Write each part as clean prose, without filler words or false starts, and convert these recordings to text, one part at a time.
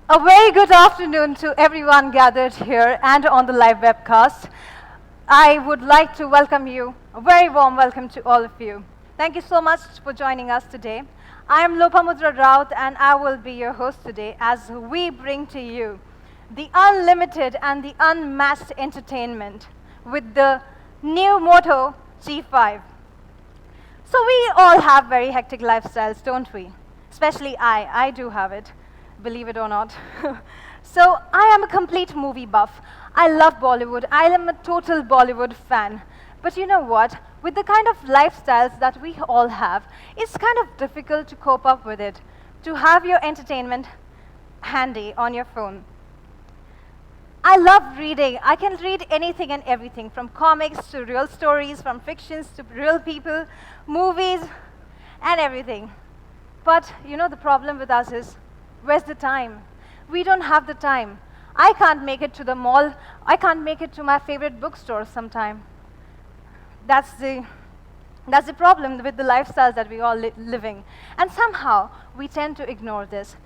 A very good afternoon to everyone gathered here and on the live webcast. I would like to welcome you, a very warm welcome to all of you. Thank you so much for joining us today. I am Lopamudra Raut and I will be your host today as we bring to you the unlimited and the unmatched entertainment with the new Moto G5. So we all have very hectic lifestyles, don't we? Especially I do have it, believe it or not. So I am a complete movie buff. I love Bollywood. I am a total Bollywood fan. But you know what? With the kind of lifestyles that we all have, it's kind of difficult to cope up with it, to have your entertainment handy on your phone. I love reading. I can read anything and everything, from comics to real stories, from fictions to real people, movies, and everything. But you know, the problem with us is, where's the time? We don't have the time. I can't make it to the mall. I can't make it to my favorite bookstore sometime. That's the problem with the lifestyles that we all living. And somehow, we tend to ignore this.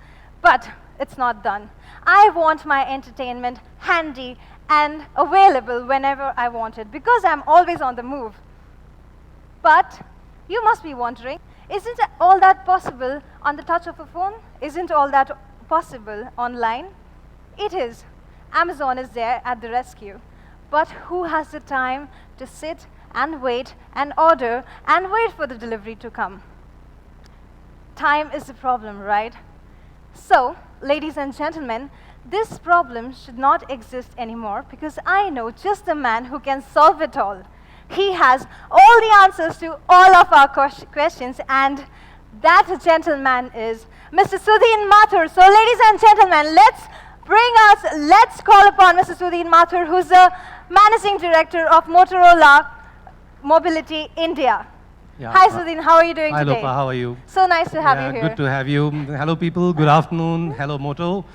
But it's not done. I want my entertainment handy and available whenever I want it, because I'm always on the move. But you must be wondering, isn't all that possible on the touch of a phone? Isn't all that possible online? It is. Amazon is there at the rescue. But who has the time to sit and wait and order and wait for the delivery to come? Time is the problem, right? So, ladies and gentlemen, this problem should not exist anymore because I know just the man who can solve it all. He has all the answers to all of our questions, and that gentleman is Mr. Sudhin Mathur. So, ladies and gentlemen, let's call upon Mr. Sudhin Mathur, who's the Managing Director of Motorola Mobility India. Yeah. Hi, Sudhin. How are you doing Hi, today? Lopa. How are you? So nice to have you here. Good to have you. Hello, people. Good afternoon. Hello, Moto.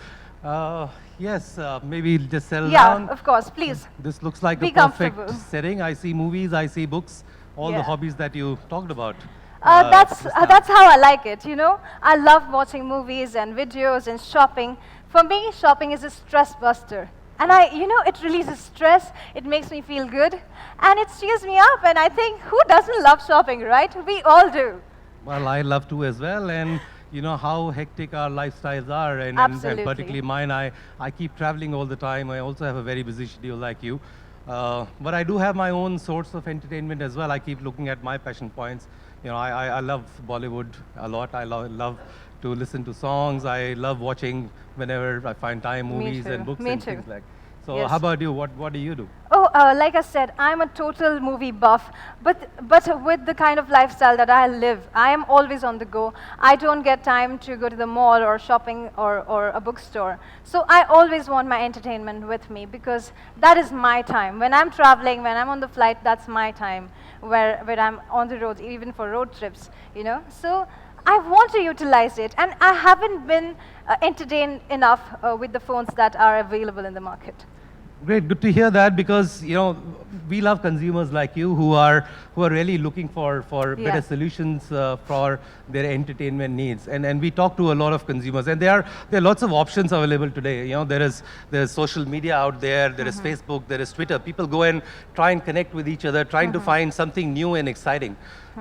Yes, maybe just settle down. Yeah, of course. Please. This looks like Be a perfect comfortable. setting. I see movies, I see books, all the hobbies that you talked about. That's how I like it, you know. I love watching movies and videos and shopping. For me, shopping is a stress buster. And it releases stress, it makes me feel good, and it cheers me up, and I think, who doesn't love shopping, right? We all do. Well, I love to as well, and you know how hectic our lifestyles are, and particularly mine. I keep traveling all the time. I also have a very busy schedule like you. But I do have my own source of entertainment as well. I keep looking at my passion points. You know, I love Bollywood a lot. I love to listen to songs. I love watching, whenever I find time, movies and books and things like that. So how about you? What do you do? Oh, like I said, I'm a total movie buff, but with the kind of lifestyle that I live, I am always on the go. I don't get time to go to the mall or shopping or a bookstore. So I always want my entertainment with me because that is my time. When I'm traveling, when I'm on the flight, that's my time, where I'm on the road, even for road trips, you know. So I want to utilize it, and I haven't been entertained enough with the phones that are available in the market. Great, good to hear that, because you know we love consumers like you who are really looking for better solutions for their entertainment needs. And we talk to a lot of consumers, and there are lots of options available today. You know, there is social media out there, there is Facebook, there is Twitter. People go and try and connect with each other, trying to find something new and exciting.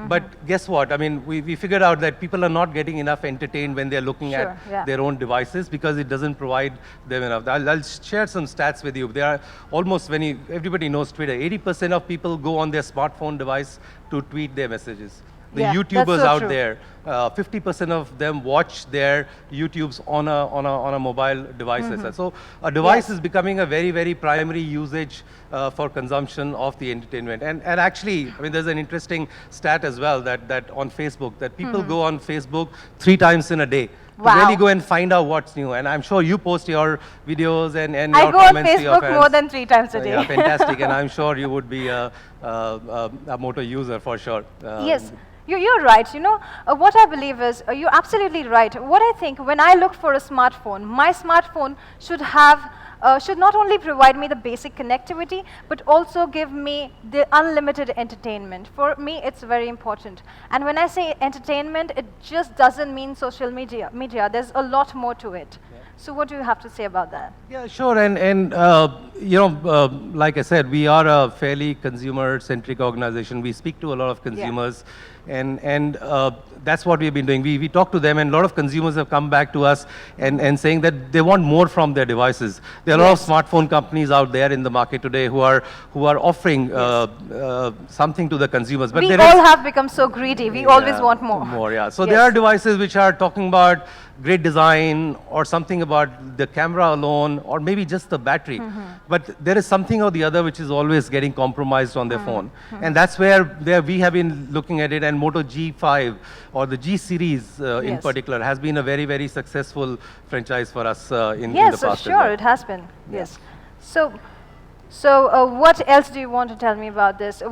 But guess what? I mean, we figured out that people are not getting enough entertained when they're looking at their own devices because it doesn't provide them enough. I'll share some stats with you. There are almost, everybody knows Twitter, 80% of people go on their smartphone device to tweet their messages. The YouTubers out there, 50% of them watch their YouTubes on a mobile device. So a device is becoming a very, very primary usage for consumption of the entertainment. And actually, I mean, there's an interesting stat as well that on Facebook, that people go on Facebook 3 times in a day to really go and find out what's new. And I'm sure you post your videos and your comments to your fans. I go on Facebook more than 3 times a day. Yeah, fantastic. And I'm sure you would be a Moto user for sure. Yes. You're right. You know, what I believe is, you're absolutely right. What I think, when I look for a smartphone, my smartphone should not only provide me the basic connectivity, but also give me the unlimited entertainment. For me, it's very important. And when I say entertainment, it just doesn't mean social media. There's a lot more to it. So what do you have to say about that? Yeah, sure. Like I said, we are a fairly consumer-centric organization. We speak to a lot of consumers, and that's what we've been doing. We talk to them, and a lot of consumers have come back to us and saying that they want more from their devices. There are a lot of smartphone companies out there in the market today who are offering something to the consumers. But we all have become so greedy. We always want more. More, yeah. So there are devices which are talking about great design or something about the camera alone or maybe just the battery. But there is something or the other which is always getting compromised on their phone. And that's where we have been looking at it, and Moto G5 or the G series in particular has been a very, very successful franchise for us in the past. Yes, sure, it has been. Yes. So what else do you want to tell me about this?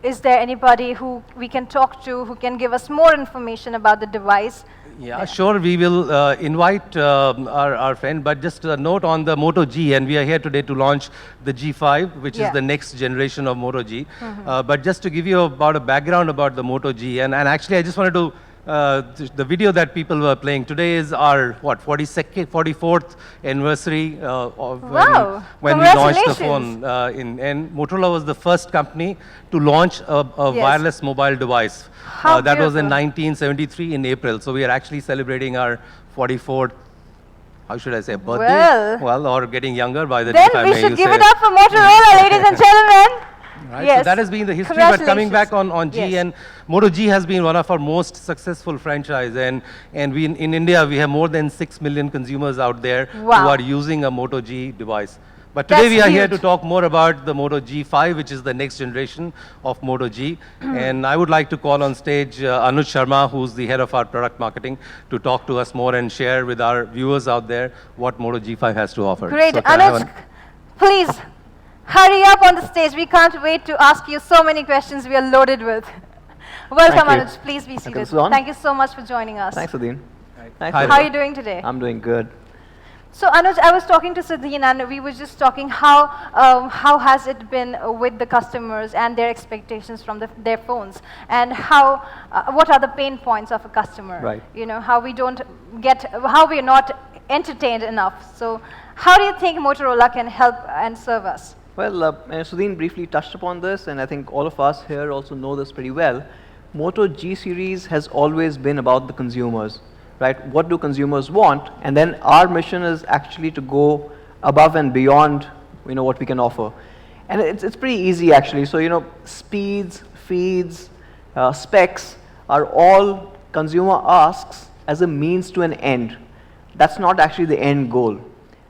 Is there anybody who we can talk to who can give us more information about the device? Yeah, sure. We will invite our friend, but just a note on the Moto G, and we are here today to launch the G5, which is the next generation of Moto G. But just to give you about a background about the Moto G, and actually I just wanted to, the video that people were playing today is our, 44th anniversary of when we launched the phone. And Motorola was the first company to launch a wireless mobile device. That was in 1973 in April. So we are actually celebrating our 44th, how should I say, birthday? Well, or getting younger by the time. Then we should give it up for Motorola, ladies and gentlemen. Right, so that has been the history, but coming back on G, and Moto G has been one of our most successful franchise, and we in India, we have more than 6 million consumers out there who are using a Moto G device. But today we are here to talk more about the Moto G5, which is the next generation of Moto G. And I would like to call on stage Anuj Sharma, who's the head of our product marketing, to talk to us more and share with our viewers out there what Moto G5 has to offer. Great. So Anuj, please. Hurry up on the stage. We can't wait to ask you so many questions we are loaded with. Welcome, Anuj. Please be seated. Thank you so much for joining us. Thanks, Sudhin. How are you doing today? I'm doing good. So, Anuj, I was talking to Sudhin, and we were just talking how has it been with the customers and their expectations from their phones, and what are the pain points of a customer? Right. You know, how we are not entertained enough. So, how do you think Motorola can help and serve us? Well, Sudhin briefly touched upon this, and I think all of us here also know this pretty well. Moto G series has always been about the consumers, right? What do consumers want? And then our mission is actually to go above and beyond, what we can offer. And it's pretty easy actually. So, speeds, feeds, specs are all consumer asks as a means to an end. That's not actually the end goal.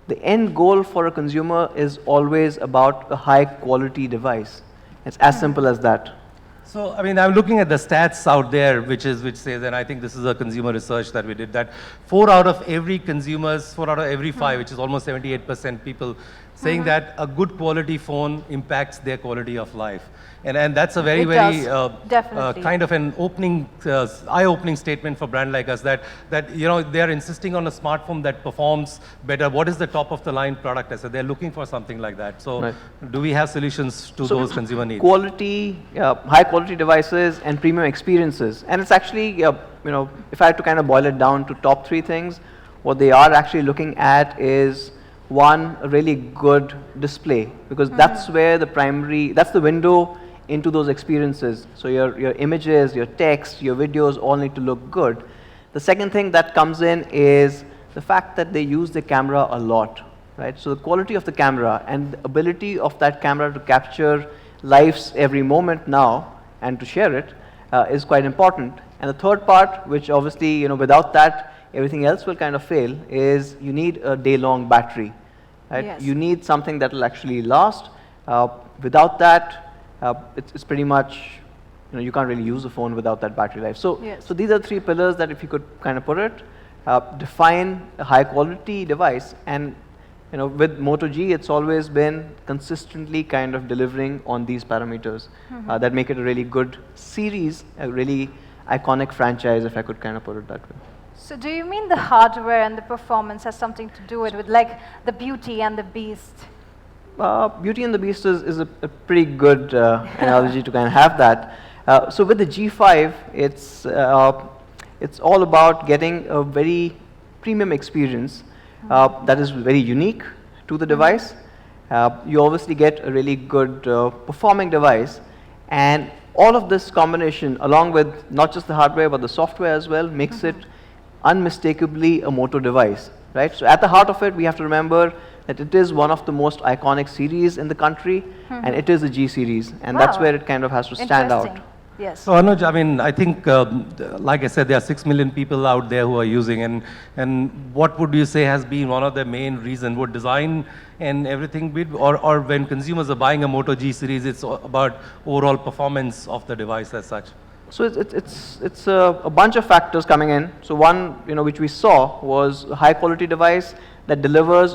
The end goal for a consumer is always about a high quality device. It's as simple as that. So, I mean, I'm looking at the stats out there, which says, and I think this is a consumer research that we did, that 4 out of every 5, which is almost 78% people, saying that a good quality phone impacts their quality of life. And that's a very kind of an eye-opening statement for a brand like us, that they are insisting on a smartphone that performs better. What is the top-of-the-line product? I said they're looking for something like that. So do we have solutions to those consumer needs? Quality, high-quality devices and premium experiences. And it's actually, if I had to kind of boil it down to top 3 things, what they are actually looking at is, one, a really good display, because that's where that's the window into those experiences. So your images, your text, your videos all need to look good. The second thing that comes in is the fact that they use the camera a lot, right? So the quality of the camera and the ability of that camera to capture life's every moment now and to share it is quite important. And the third part, which obviously, without that, everything else will kind of fail, is you need a day-long battery, right? Yes. You need something that will actually last. Without that, it's pretty much, you can't really use a phone without that battery life. So, so these are 3 pillars that, if you could kind of put it, define a high quality device. And with Moto G, it's always been consistently kind of delivering on these parameters that make it a really good series, a really iconic franchise, if I could kind of put it that way. So do you mean the hardware and the performance has something to do with like the beauty and the beast? Beauty and the Beast is a pretty good analogy to kind of have that. So with the G5, it's all about getting a very premium experience that is very unique to the device. You obviously get a really good performing device, and all of this combination, along with not just the hardware but the software as well, makes it unmistakably a Moto device, right? So at the heart of it, we have to remember that it is one of the most iconic series in the country, and it is a G series, and that's Wow. where it kind of has to stand out. Interesting. Yes. So Anuj, I mean, I think, like I said, there are 6 million people out there who are using, and what would you say has been one of the main reasons? Would design and everything be, or when consumers are buying a Moto G series, it's about overall performance of the device as such? So it's a bunch of factors coming in. So one, which we saw was a high quality device that delivers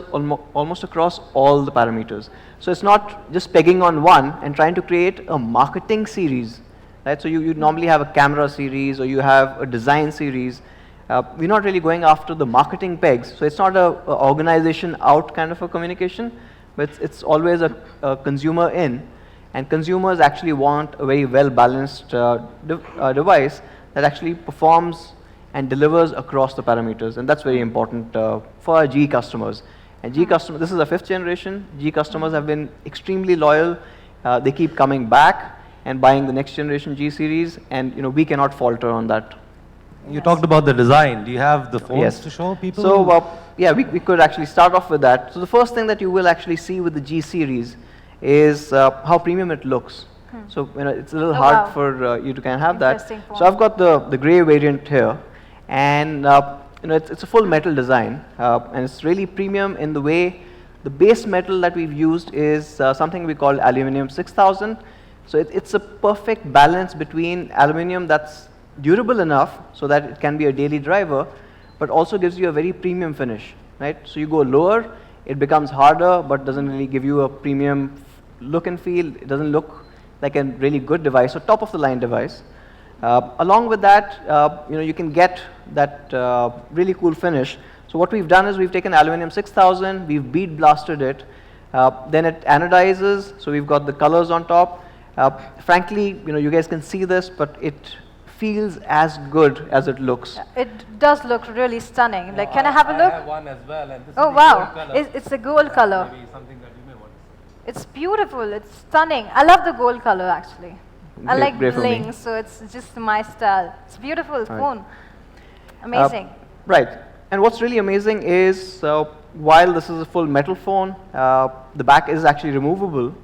almost across all the parameters. So it's not just pegging on one and trying to create a marketing series, right? So you normally have a camera series or you have a design series. We're not really going after the marketing pegs. So it's not a organization out kind of a communication, but it's always a consumer in. And consumers actually want a very well-balanced device that actually performs and delivers across the parameters, and that's very important for our G customers. And G customers, this is a 5th generation. G customers have been extremely loyal. They keep coming back and buying the next generation G series, and we cannot falter on that. You talked about the design. Do you have the phones Yes. to show people? So yeah, we could actually start off with that. So the first thing that you will actually see with the G series is how premium it looks. So it's a little Oh, hard wow. for you to kind of have that. Interesting So I've got the gray variant here, and it's a full metal design, and it's really premium in the way the base metal that we've used is something we call aluminum 6000. So it's a perfect balance between aluminum that's durable enough so that it can be a daily driver, but also gives you a very premium finish, right? So you go lower, it becomes harder, but doesn't really give you a premium look and feel. It doesn't look like a really good device, or top of the line device. Along with that, you can get that really cool finish. So what we've done is we've taken aluminum 6000, we've bead blasted it, then it anodizes, so we've got the colors on top. Frankly, you guys can see this, but it feels as good as it looks. It does look really stunning. Like, can I have a look? I have one as well, and this Oh is the wow, gold color. it's a gold color. Maybe something that you may want to see. It's beautiful. It's stunning. I love the gold color actually. I Great- like great for me. bling, so it's just my style. It's beautiful Right. phone. Amazing. Right. And what's really amazing is while this is a full metal phone, the back is actually removable.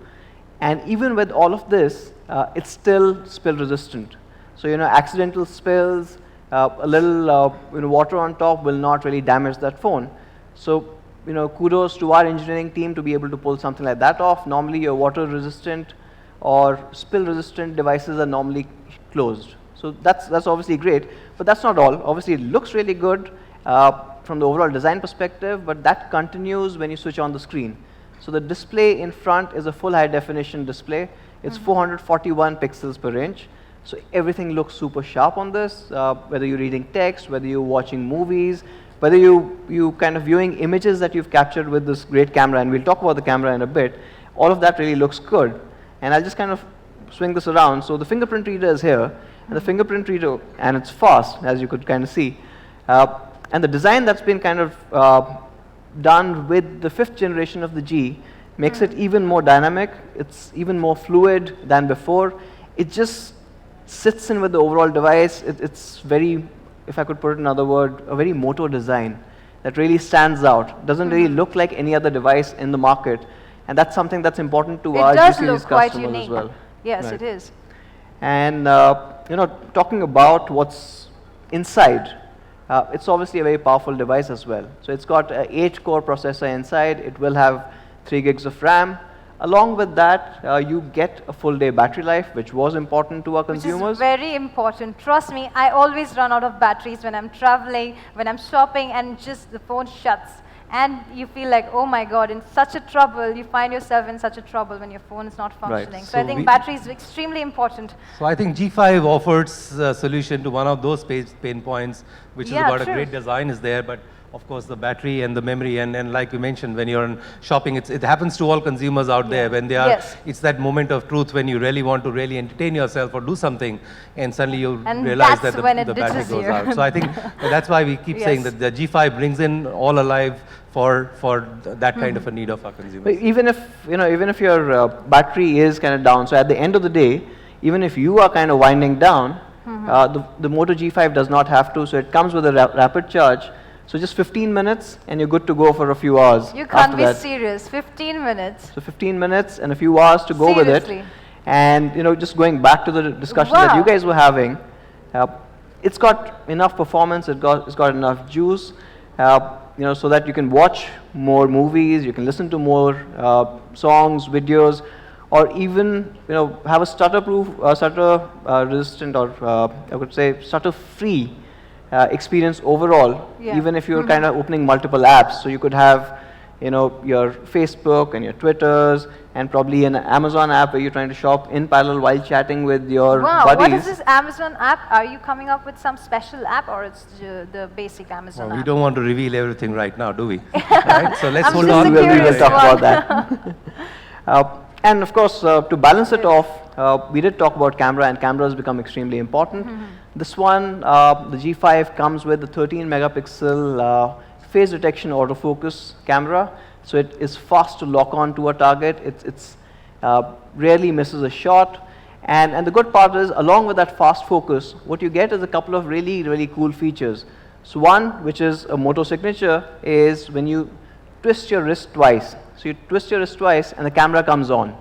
And even with all of this, it's still spill resistant. So, accidental spills, a little water on top will not really damage that phone. So, kudos to our engineering team to be able to pull something like that off. Normally, your water resistant or spill resistant devices are normally closed. So that's obviously great, but that's not all. Obviously, it looks really good from the overall design perspective, but that continues when you switch on the screen. So the display in front is a full high definition display. It's 441 pixels per inch. So everything looks super sharp on this, whether you're reading text, whether you're watching movies, whether you kind of viewing images that you've captured with this great camera, and we'll talk about the camera in a bit. All of that really looks good. And I'll just kind of swing this around. So the fingerprint reader is here, and the fingerprint reader, and it's fast, as you could kind of see. And the design that's been kind of done with the 5th generation of the G makes it even more dynamic. It's even more fluid than before. It just sits in with the overall device. It's very, if I could put it in another word, a very Moto design that really stands out. Doesn't really look like any other device in the market. And that's something that's important to our It does G-Series look quite customers unique. as well. Yes, Right. it is. And talking about what's inside, it's obviously a very powerful device as well. So it's got an 8-core processor inside. It will have 3 gigs of RAM. Along with that, you get a full day battery life, which was important to our Which consumers. is very important. Trust me, I always run out of batteries when I'm traveling, when I'm shopping, and just the phone shuts. And you feel like, oh my God, in such a trouble, you find yourself in such a trouble when your phone is not functioning. So I So think we- battery is extremely important. So I think G5 offers a solution to one of those pain points, which is Yeah, about true. a great design is there, but of course, the battery and the memory. And like you mentioned, when you're shopping, it happens to all consumers out there. When they are, Yes. it's that moment of truth when you really want to really entertain yourself or do something, and suddenly you And realize that's that when it the battery ditches goes you. out. So I think that's why we keep saying Yes. that the G5 brings in all alive for that kind of a need of our consumers. But even if your battery is kind of down, so at the end of the day, even if you are kind of winding down, the Moto G5 does not have to. So it comes with a rapid charge. So just 15 minutes, and you're good to go for a few hours. You can't after be that. serious. 15 minutes. So 15 minutes and a few hours to go with Seriously. it. And just going back to the discussion that Wow. you guys were having, it's got enough performance. It's got enough juice. So that you can watch more movies, you can listen to more songs, videos, or even have a stutter-proof, stutter-resistant, or I would say stutter-free experience overall. Yeah. Even if you're kind of opening multiple apps, so you could have your Facebook and your Twitters, and probably an Amazon app where you're trying to shop in parallel while chatting with your Wow, buddies. what is this Amazon app? Are you coming up with some special app, or it's the basic Amazon Well, we app? don't want to reveal everything right now, do we? Right? So let's I'm hold just on. a We'll curious talk one. about that. And of course, to balance it off, we did talk about camera, and camera has become extremely important. This one, the G5 comes with a 13 megapixel phase detection autofocus camera. So it is fast to lock on to a target. It's rarely misses a shot. And the good part is, along with that fast focus, what you get is a couple of really, really cool features. So one, which is a Moto signature, is when you twist your wrist twice. So you twist your wrist twice and the camera comes on,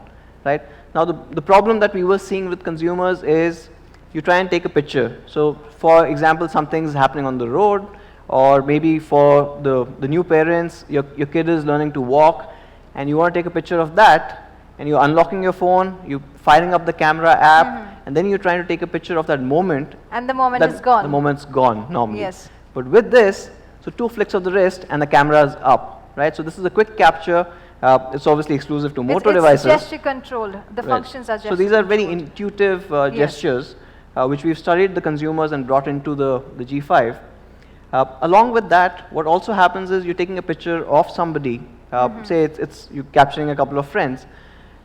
right? Now the problem that we were seeing with consumers is you try and take a picture. So for example, something's happening on the road, or maybe for the new parents, your kid is learning to walk, and you want to take a picture of that, and you're unlocking your phone, you're firing up the camera app, and then you're trying to take a picture of that moment. And the moment is gone. The moment's gone normally. Yes. But with this, so 2 flicks of the wrist and the camera is up, right? So this is a quick capture. It's obviously exclusive to Moto it's devices. gesture controlled. The Right. functions are gesture So these are very controlled. intuitive Yes. gestures, which we've studied the consumers and brought into the G5. Along with that, what also happens is you're taking a picture of somebody. Say it's you capturing a couple of friends,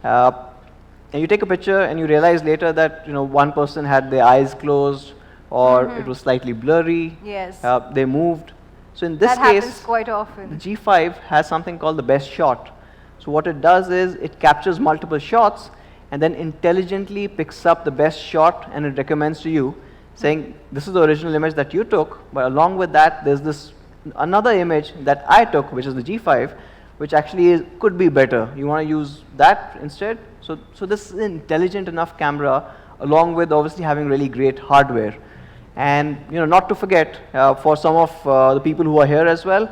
and you take a picture and you realize later that one person had their eyes closed, or it was slightly blurry. Yes. They moved. So in this That happens case, quite the often. G5 has something called the best shot. So what it does is it captures multiple shots and then intelligently picks up the best shot, and it recommends to you, saying this is the original image that you took, but along with that there's this another image that I took, which is the G5, which actually could be better. You want to use that instead? So this is an intelligent enough camera, along with obviously having really great hardware. And not to forget, for some of the people who are here as well,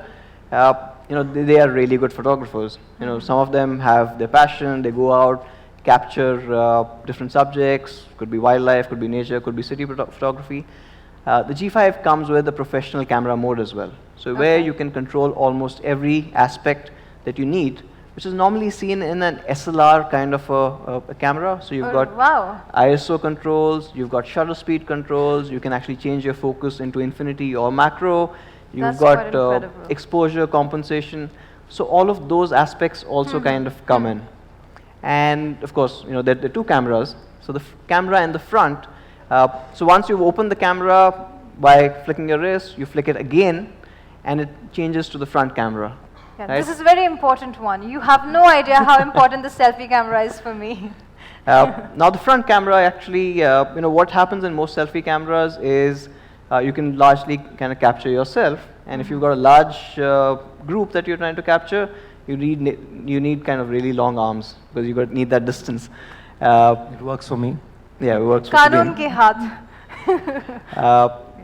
they are really good photographers. Some of them have their passion. They go out, capture different subjects. Could be wildlife, could be nature, could be city photography. The G5 comes with a professional camera mode as well. So where you can control almost every aspect that you need, which is normally seen in an SLR kind of a camera. So you've got Wow. ISO controls, you've got shutter speed controls, you can actually change your focus into infinity or macro, you've That's got quite incredible. exposure compensation. So all of those aspects also kind of come in. And of course, there are two cameras. So the camera in the front, so once you've opened the camera by flicking your wrist, you flick it again, and it changes to the front camera. Yeah, Right. this is a very important one. You have no idea how important the selfie camera is for me. Now the front camera actually, what happens in most selfie cameras is you can largely kind of capture yourself, and if you've got a large group that you're trying to capture, you need kind of really long arms, because you need that distance. It works for me. Yeah, it works for Kanun Sabine. ke haath.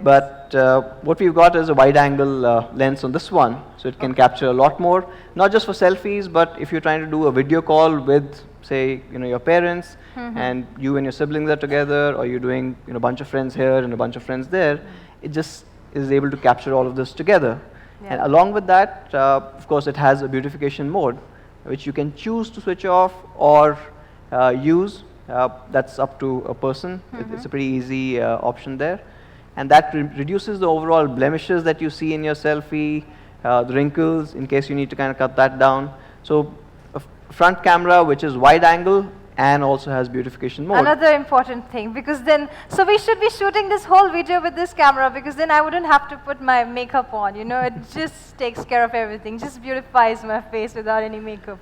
But what we've got is a wide angle lens on this one, so it can capture a lot more, not just for selfies, but if you're trying to do a video call with, say, your parents, and you and your siblings are together, or you're doing a bunch of friends here and a bunch of friends there, it just is able to capture all of this together. Yeah. And along with that, of course, it has a beautification mode, which you can choose to switch off or use. That's up to a person. It's a pretty easy option there. And that reduces the overall blemishes that you see in your selfie. the wrinkles in case you need to kind of cut that down. So a front camera which is wide angle and also has beautification mode. Another important thing, because then, so we should be shooting this whole video with this camera, because then I wouldn't have to put my makeup on, you know, it just takes care of everything, just beautifies my face without any makeup.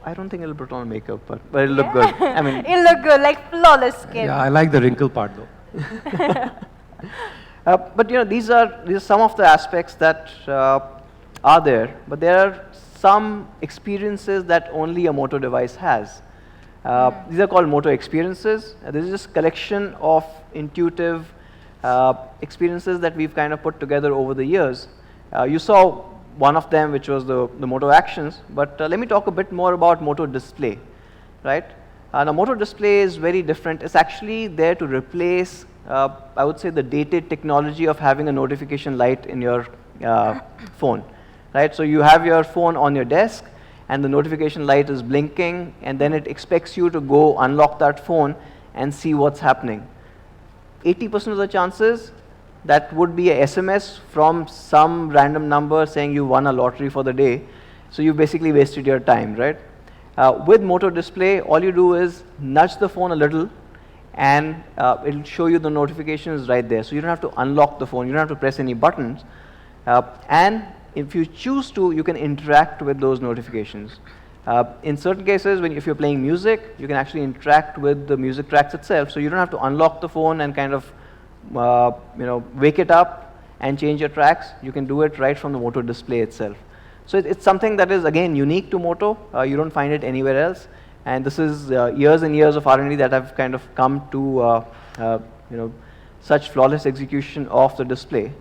I don't think it'll put on makeup, but it'll look good. I mean, it'll look good, like flawless skin. Yeah, I like the wrinkle part though. but you know, these are some of the aspects that are there, but there are some experiences that only a Moto device has. These are called Moto experiences. This is just a collection of intuitive experiences that we've kind of put together over the years. You saw one of them, which was the Moto Actions, but let me talk a bit more about Moto Display, right? Now, Moto Display is very different. It's actually there to replace, I would say, the dated technology of having a notification light in your phone, right? So you have your phone on your desk, and the notification light is blinking, and then it expects you to go unlock that phone and see what's happening. 80% of the chances, that would be a SMS from some random number saying you won a lottery for the day. So you basically wasted your time, right? With Moto Display, all you do is nudge the phone a little, and it'll show you the notifications right there. So you don't have to unlock the phone, you don't have to press any buttons. And if you choose to, you can interact with those notifications. In certain cases, if you're playing music, you can actually interact with the music tracks itself. So you don't have to unlock the phone and kind of wake it up and change your tracks. You can do it right from the Moto Display itself. So it's something that is, again, unique to Moto. You don't find it anywhere else. And this is years and years of R&D that have kind of come to such flawless execution of the display.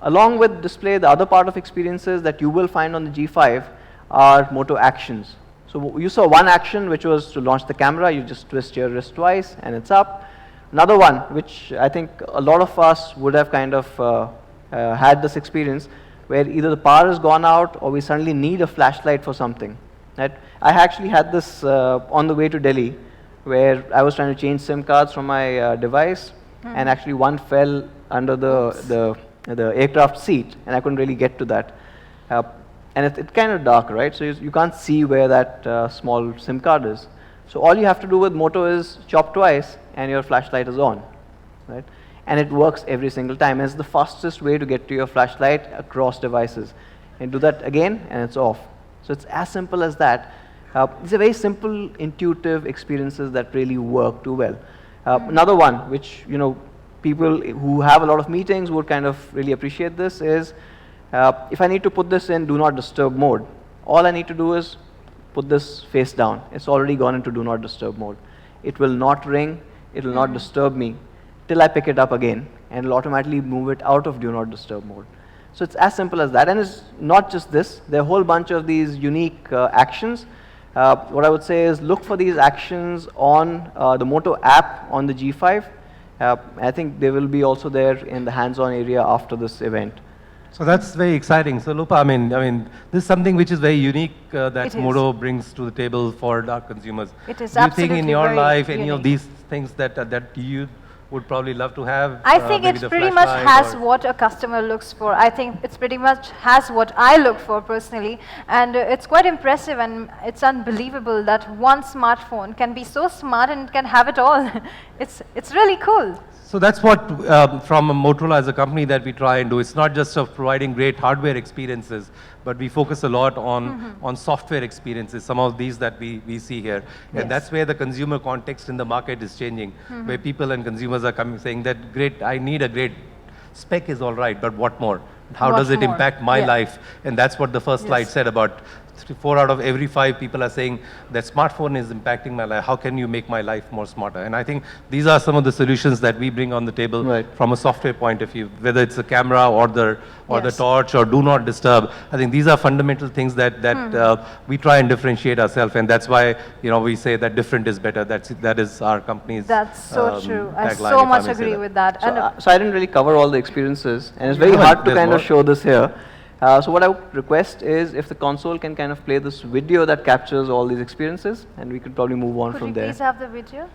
Along with display, the other part of experiences that you will find on the G5 are Moto Actions. So you saw one action, which was to launch the camera. You just twist your wrist twice and it's up. Another one, which I think a lot of us would have kind of had this experience, where either the power has gone out or we suddenly need a flashlight for something. Right? I actually had this on the way to Delhi, where I was trying to change SIM cards from my device, and actually one fell under the aircraft seat, and I couldn't really get to that. And it's kind of dark, right? So you can't see where that small SIM card is. So all you have to do with Moto is chop twice, and your flashlight is on, right? And it works every single time. It's the fastest way to get to your flashlight across devices. And do that again, and it's off. So it's as simple as that. These are very simple, intuitive experiences that really work too well. Another one, which people who have a lot of meetings would kind of really appreciate this, is if I need to put this in do not disturb mode, all I need to do is put this face down. It's already gone into do not disturb mode. It will not ring, it will not disturb me till I pick it up again, and it'll automatically move it out of do not disturb mode. So it's as simple as that. And it's not just this, there are a whole bunch of these unique actions. What I would say is look for these actions on the Moto app on the G5. I think they will be also there in the hands-on area after this event. So that's very exciting. So Lupa, I mean, this is something which is very unique that Moto brings to the table for our consumers. It is. Do you think in your life unique. any of these things that you would probably love to have? I think it pretty much has what a customer looks for. I think it's pretty much has what I look for personally, and it's quite impressive, and it's unbelievable that one smartphone can be so smart and can have it all. It's really cool. So that's what from Motorola as a company that we try and do. It's not just of providing great hardware experiences, but we focus a lot on software experiences, some of these that we see here. Yes. And that's where the consumer context in the market is changing, where people and consumers are coming saying that great, I need a great spec is all right, but what more? How does it impact my life? And that's what the first slide said about 4 out of every 5 people are saying that smartphone is impacting my life. How can you make my life more smarter? And I think these are some of the solutions that we bring on the table from a software point of view, whether it's a camera or the torch or do not disturb. I think these are fundamental things that we try and differentiate ourselves, and that's why we say that different is better. That is our company's That's so true. I tagline, so much agree with that. So I didn't really cover all the experiences, and it's very hard to kind of show this here. So what I would request is if the console can kind of play this video that captures all these experiences, and we could probably move on from there. Could you please have the video?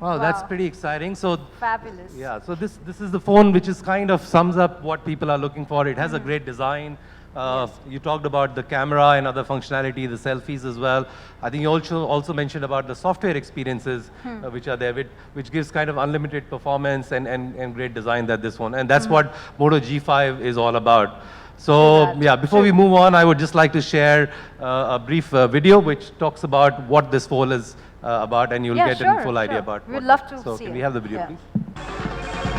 Wow, that's Wow. pretty exciting. So, Fabulous. yeah, so this is the phone which is kind of sums up what people are looking for. It has a great design. You talked about the camera and other functionality, the selfies as well. I think you also mentioned about the software experiences which are there, which gives kind of unlimited performance and great design that this one. And that's what Moto G5 is all about. So, that. yeah, before we move on, I would just like to share a brief video which talks about what this phone is about, and you'll Yeah, get sure, a full idea sure. about We'd what love that to is. So see can it. we have the video, Yeah. please?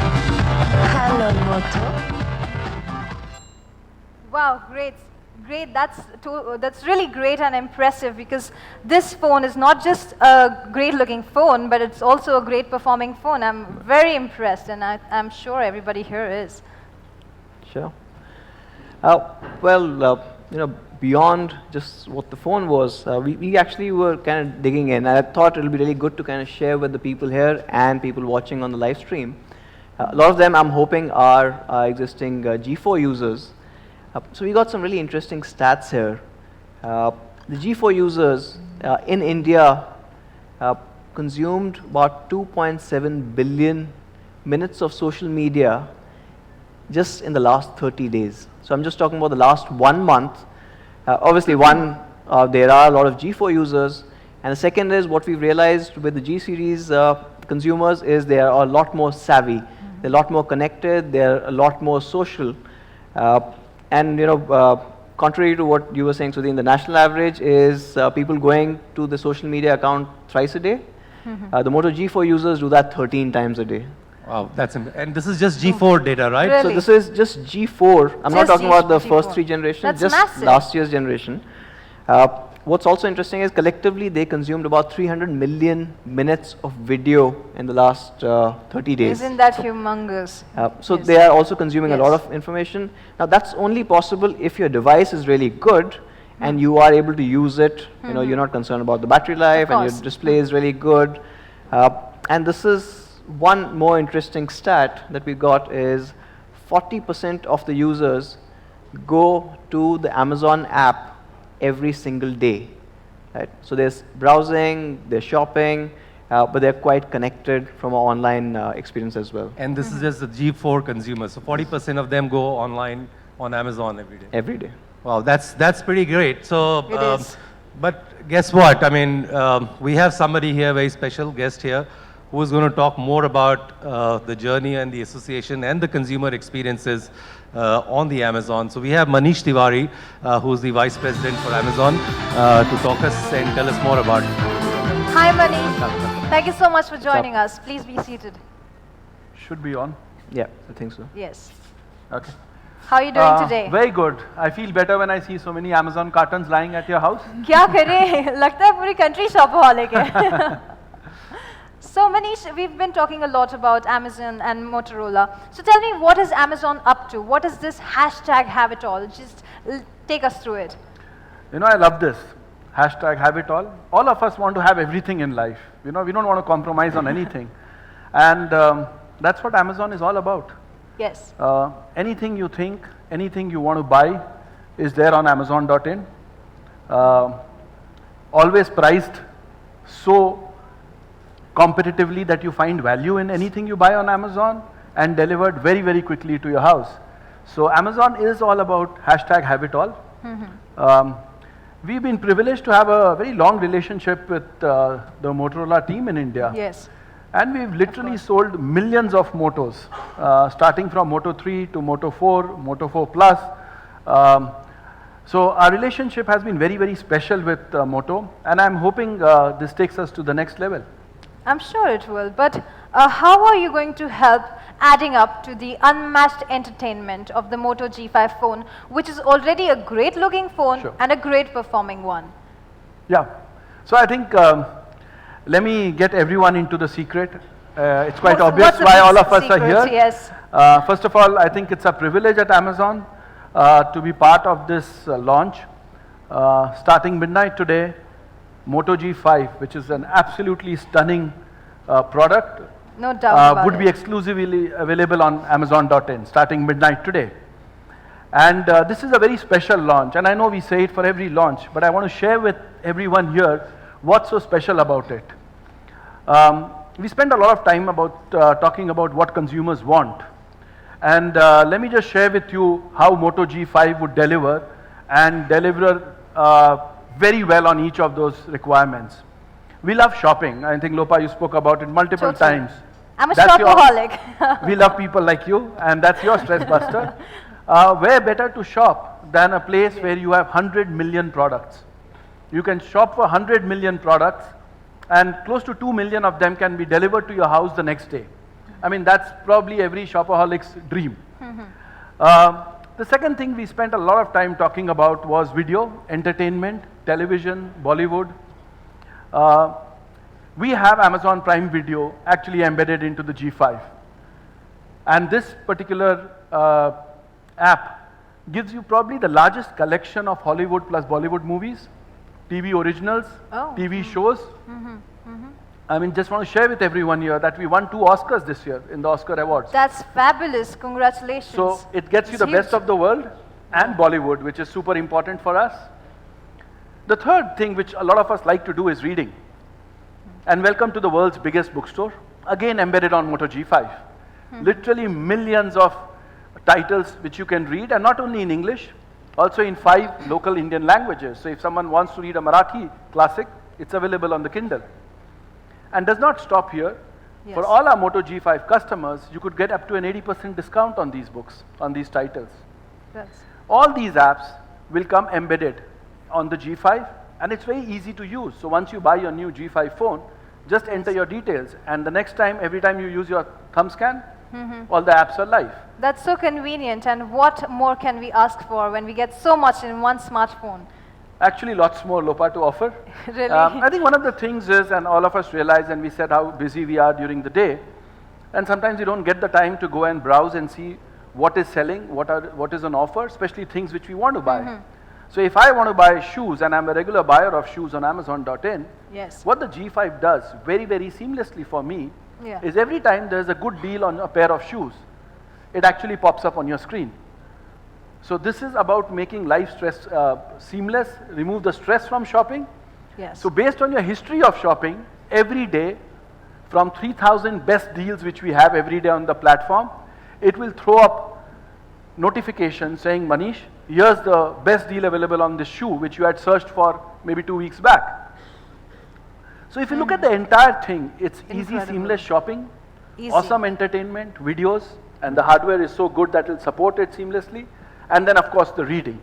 Hello, Moto. Wow, great. Great, that's really great and impressive, because this phone is not just a great looking phone, but it's also a great performing phone. I'm very impressed, and I'm sure everybody here is. Sure. Well, beyond just what the phone was, we actually were kind of digging in. I thought it would be really good to kind of share with the people here and people watching on the live stream. A lot of them, I'm hoping, are existing G4 users. So we got some really interesting stats here. The G4 users in India consumed about 2.7 billion minutes of social media just in the last 30 days. So I'm just talking about the last 1 month. Obviously, there are a lot of G4 users, and the second is what we've realized with the G series consumers is they are a lot more savvy, they're a lot more connected, they're a lot more social. And contrary to what you were saying, Sudhin, the national average is people going to the social media account thrice a day. The Moto G4 users do that 13 times a day. Wow, and this is just G4 data, right? Really? So this is just G4. I'm not Just talking about the G4. first 3 generations, That's just massive. last year's generation. What's also interesting is collectively they consumed about 300 million minutes of video in the last 30 days. Isn't that humongous? So Yes. they are also consuming a lot Yes. of information. Now that's only possible if your device is really good and you are able to use it. You're not concerned about the battery life and your course. display is really good. And this is one more interesting stat that we got is 40% of the users go to the Amazon app every single day. Right? So there's browsing, they're shopping, but they're quite connected from an online experience as well. And this is just the G4 consumers. So 40% of them go online on Amazon every day. Every day. Wow, that's pretty great. So, It is. But guess what? I mean, we have somebody here, very special guest here, who is going to talk more about the journey and the association and the consumer experiences on the Amazon. So we have Manish Tiwari, who's the Vice President for Amazon, to talk us and tell us more about it. Hi, Manish. Thank you so much for joining us. Please be seated. Should be on. Yeah, I think so. Yes. Okay. How are you doing today? Very good. I feel better when I see so many Amazon cartons lying at your house. क्या करें? लगता है पूरी country shopaholic है. So Manish, we've been talking a lot about Amazon and Motorola. So tell me, what is Amazon up to? What is this hashtag have it all? Just take us through it. I love this. Hashtag have it all. All of us want to have everything in life. We don't want to compromise on anything. And that's what Amazon is all about. Yes. Anything you think, anything you want to buy is there on Amazon.in. Always priced so competitively that you find value in anything you buy on Amazon and delivered very, very quickly to your house. So Amazon is all about hashtag have it all. We've been privileged to have a very long relationship with the Motorola team in India. Yes. And we've literally sold millions of Motos, starting from Moto 3 to Moto 4, Moto 4 Plus. So our relationship has been very, very special with Moto, and I'm hoping this takes us to the next level. I'm sure it will, but how are you going to help adding up to the unmatched entertainment of the Moto G5 phone, which is already a great looking phone Sure. and a great performing one? Yeah. So I think, let me get everyone into the secret. It's quite obvious What's the why big all of us are secret? here. Yes. First of all, I think it's a privilege at Amazon to be part of this launch. Starting midnight today, Moto G5, which is an absolutely stunning product, No doubt about would be it. exclusively available on Amazon.in starting midnight today. And this is a very special launch, and I know we say it for every launch, but I want to share with everyone here what's so special about it. We spend a lot of time about talking about what consumers want. And let me just share with you how Moto G5 would deliver and deliver very well on each of those requirements. We love shopping. I think, Lopa, you spoke about it multiple Totally. times. I'm a That's your- shopaholic. We love people like you, and that's your stress buster. Where better to shop than a place where you have 100 million products? You can shop for 100 million products, and close to 2 million of them can be delivered to your house the next day. I mean, that's probably every shopaholic's dream. The second thing we spent a lot of time talking about was video, entertainment, television, Bollywood. We have Amazon Prime Video actually embedded into the G5. And this particular app gives you probably the largest collection of Hollywood plus Bollywood movies, TV originals, Oh. TV shows. I mean, just want to share with everyone here that we won 2 Oscars this year in the Oscar Awards. That's fabulous. Congratulations. So it gets you It's the best huge. of the world and Bollywood, which is super important for us. The third thing which a lot of us like to do is reading. And welcome to the world's biggest bookstore, again embedded on Moto G5. Literally millions of titles which you can read, and not only in English, also in 5 local Indian languages. So if someone wants to read a Marathi classic, it's available on the Kindle. And does not stop here. Yes. For all our Moto G5 customers, you could get up to an 80% discount on these books, on these titles. That's- All these apps will come embedded on the G5, and it's very easy to use. So once you buy your new G5 phone, just enter your details, and the next time, every time you use your thumb scan, all the apps are live. That's so convenient, and what more can we ask for when we get so much in one smartphone? Actually, lots more, Lopa, to offer. Really? I think one of the things is, and all of us realize, and we said how busy we are during the day, and sometimes you don't get the time to go and browse and see what is selling, what is on offer, especially things which we want to buy. So if I want to buy shoes, and I'm a regular buyer of shoes on Amazon.in, Yes. what the G5 does very, very seamlessly for me Yeah. is every time there's a good deal on a pair of shoes, it actually pops up on your screen. So this is about making life stress seamless, remove the stress from shopping. Yes. So based on your history of shopping, every day, from 3,000 best deals which we have every day on the platform, it will throw up notifications saying, Manish, here's the best deal available on this shoe which you had searched for maybe 2 weeks back. So if you look at the entire thing, it's easy, Incredible. seamless shopping, Easy. awesome entertainment, videos, and the hardware is so good that it will support it seamlessly, and then of course the reading.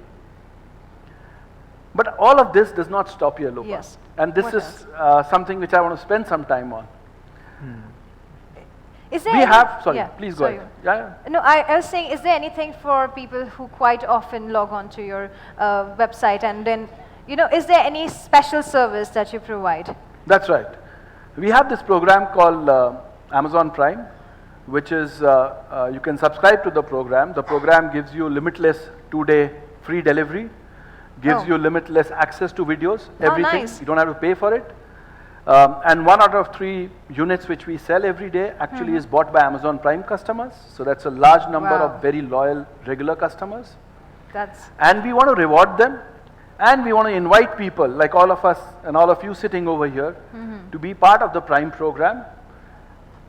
But all of this does not stop here, Lopa. Yes. And this What is something which I want to spend some time on. Is there We any- have, sorry, yeah, please go sorry. ahead. Yeah. No, I was saying, is there anything for people who quite often log on to your website, and then, is there any special service that you provide? That's right. We have this program called Amazon Prime, which is, you can subscribe to the program. The program gives you limitless 2-day free delivery, gives Oh. you limitless access to videos, Oh, everything. nice. You don't have to pay for it. And 1 out of 3 units which we sell every day actually is bought by Amazon Prime customers. So that's a large number Wow. of very loyal regular customers. That's And we want to reward them, and we want to invite people like all of us and all of you sitting over here to be part of the Prime program.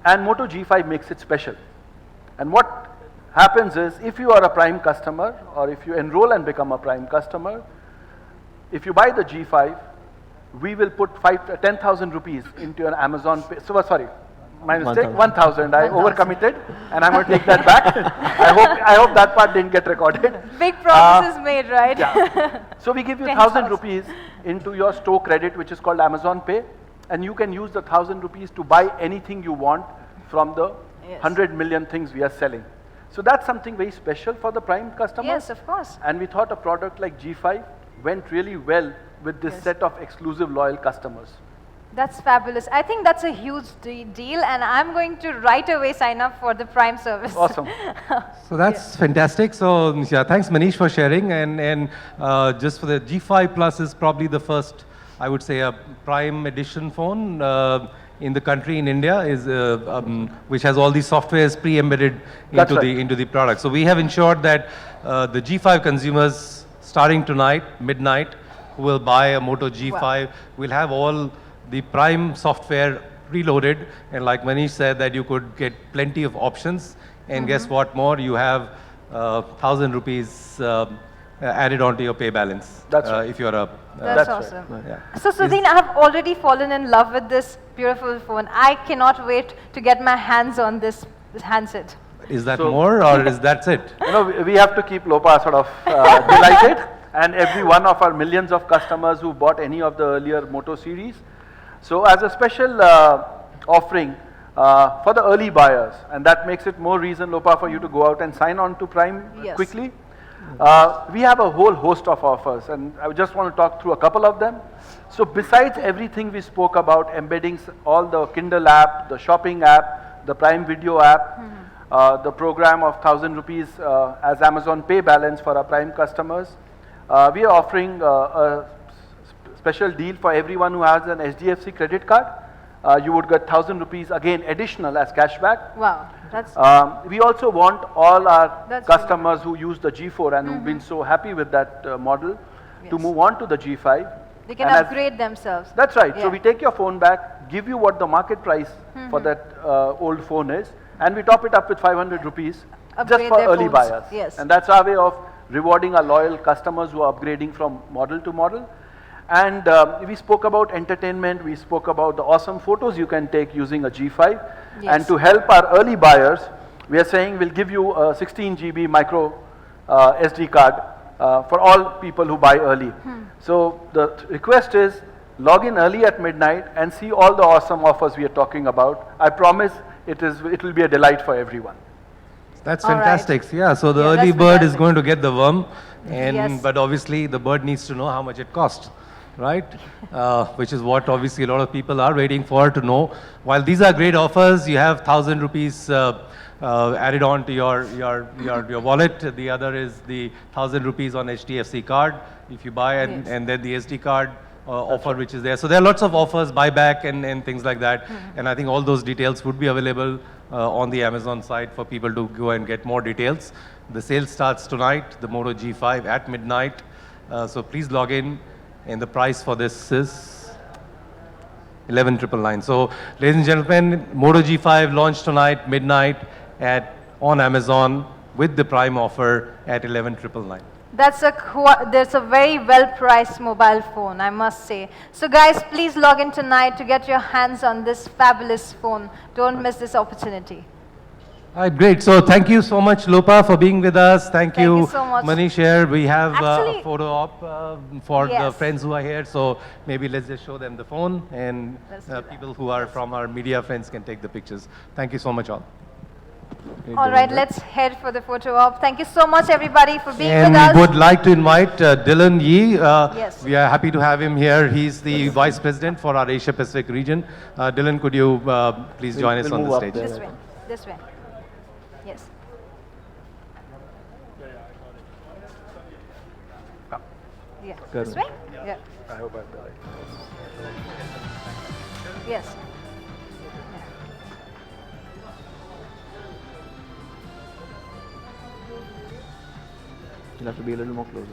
And Moto G5 makes it special. And what happens is, if you are a Prime customer, or if you enroll and become a Prime customer, if you buy the G5, we will put 10,000 rupees into your Amazon pay. So, sorry, my mistake, 1,000. 1,000. I 1,000. overcommitted, and I'm going to take that back. I hope that part didn't get recorded. Big promises made, right? Yeah. So we give you 10,000 1,000 rupees into your store credit, which is called Amazon Pay, and you can use the 1,000 rupees to buy anything you want from the Yes. 100 million things we are selling. So that's something very special for the Prime customers. Yes, of course. And we thought a product like G5 went really well with this Yes. set of exclusive loyal customers. That's fabulous. I think that's a huge deal, and I'm going to right away sign up for the Prime service. Awesome. So that's fantastic. So yeah, thanks Manish for sharing. And just for the G5 Plus is probably the first, I would say, a Prime edition phone in the country, in India, is which has all these softwares pre-embedded That's into the product. So we have ensured that the G5 consumers, starting tonight, midnight, who will buy a Moto G5, will have all the Prime software preloaded, and like Manish said, that you could get plenty of options. And guess what more? You have 1,000 rupees added onto your pay balance. That's right. If you're a. That's That's right. awesome. Yeah. So Sudhin, I have already fallen in love with this beautiful phone. I cannot wait to get my hands on this handset. Is that So- more, or is that it? You know, we have to keep Lopa sort of delighted, and every one of our millions of customers who bought any of the earlier Moto series. So as a special offering for the early buyers, and that makes it more reason, Lopa, for you to go out and sign on to Prime Yes. quickly. We have a whole host of offers, and I just want to talk through a couple of them. So besides everything we spoke about, embedding all the Kindle app, the shopping app, the Prime Video app, the program of 1,000 rupees as Amazon Pay balance for our Prime customers, we are offering a special deal for everyone who has an HDFC credit card. You would get 1,000 rupees again additional as cashback. Wow, that's We also want all our That's customers who use the G4 and who've been so happy with that model to Yes. move on to the G5. they can And as- upgrade themselves. That's right. Yeah. So we take your phone back, give you what the market price for that old phone is, and we top it up with 500 rupees just Upgrade for their early phones. buyers. Yes. And that's our way of rewarding our loyal customers who are upgrading from model to model. And we spoke about entertainment, we spoke about the awesome photos you can take using a G5. Yes. And to help our early buyers, we are saying we'll give you a 16 GB micro SD card for all people who buy early. So the request is log in early at midnight and see all the awesome offers we are talking about. I promise it will be a delight for everyone. That's All right. fantastic. Yeah, so the Yeah, early that's bird is fantastic. going to get the worm, and Yes. but obviously the bird needs to know how much it costs, right? Which is what obviously a lot of people are waiting for to know. While these are great offers, you have 1,000 rupees added on to your wallet. The other is the 1,000 rupees on HDFC card if you buy, and, Yes. and then the SD card offer which is there. So there are lots of offers, buyback and things like that. And I think all those details would be available on the Amazon site for people to go and get more details. The sale starts tonight, the Moto G5 at midnight. So please log in, and the price for this is 11,999. So ladies and gentlemen, Moto G5 launched tonight, midnight on Amazon with the Prime offer at 11,999. That's a very well-priced mobile phone, I must say. So guys, please log in tonight to get your hands on this fabulous phone. Don't miss this opportunity. All right, great. So thank you so much, Lopa, for being with us. Thank you so much. Manish here. We have a Actually- photo op for the Yes. friends who are here. So maybe let's just show them the phone, and Let's do that. people who are from our media friends can take the pictures. Thank you so much, all. Great All doing right, that. let's head for the photo op. Thank you so much, everybody, for being And with us. would like to invite Dylan Yee. Yes. We are happy to have him here. He's the Vice President for our Asia Pacific region. Dylan, could you please join us we'll on move the up stage? there. This way, this way. Yes. Yeah, this way? Yeah. I hope I've done it. Yes. You'll have to be a little more closer.